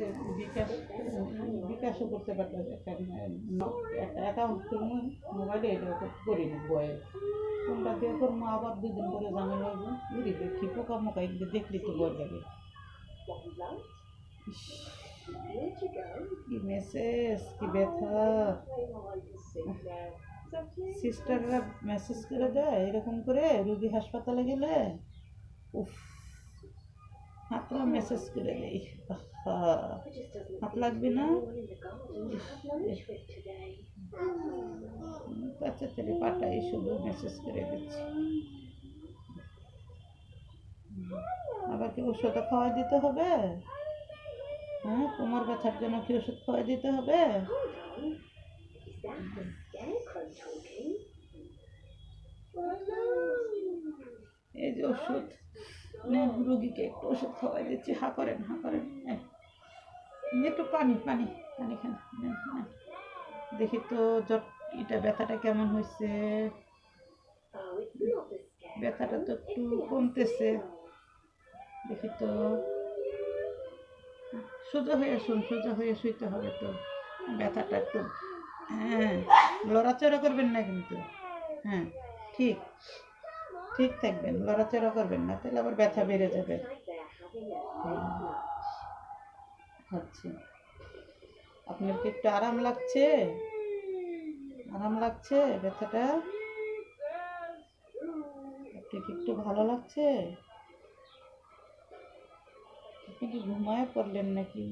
যে বিকাশ বিকাশও করতে পারতো একটা অ্যাকাউন্ট করবো মোবাইলে, এটা করি না বয়ে কোনটা দিয়ে করবো, আবার 2 দিন পরে ঝামেলা হইব। বুঝলি কি পোকা মোকা এগুলো দেখলি তো ভয় লাগে। ইস, কি মেসেজ, কি ব্যথা। সিস্টাররা মেসেজ করে দেয় এরকম করে রুগী হাসপাতালে গেলে, উফ, হাতরা মেসেজ করে দেয়, হাত লাগবে না, বাচ্চাদের পাঠাই শুধু মেসেজ করে দিচ্ছি। আবার কি ওষুধ খাওয়াই দিতে হবে? হ্যাঁ, কোমর ব্যথার জন্য কি ওষুধ খাওয়াই দিতে হবে? এই যে ওষুধ নেন, রুগীকে একটু ওষুধ খাওয়াই দিচ্ছি। হা করেন, হা করেন, একটু পানি পানি পানি খান, নেন, নেন। দেখি তো এটা ব্যথাটা কেমন হয়েছে। ব্যথাটা তো একটু কমতেছে, দেখি তো। সোজা হয়ে শুন, সোজা হয়ে শুইতে হবে তো, ব্যথাটা একটু। হ্যাঁ, লড়াচড়া করবেন না কিন্তু। হ্যাঁ, ঠিক ঠিক থাকবেন, লড়াচড়া করবেন না, তাহলে আবার ব্যথা বেড়ে যাবে। আচ্ছা, আপনার কি একটু আরাম লাগছে? আরাম লাগছে ব্যথাটা? আপনি কি একটু ভালো লাগছে? আপনি কি ঘুমায় পড়লেন নাকি?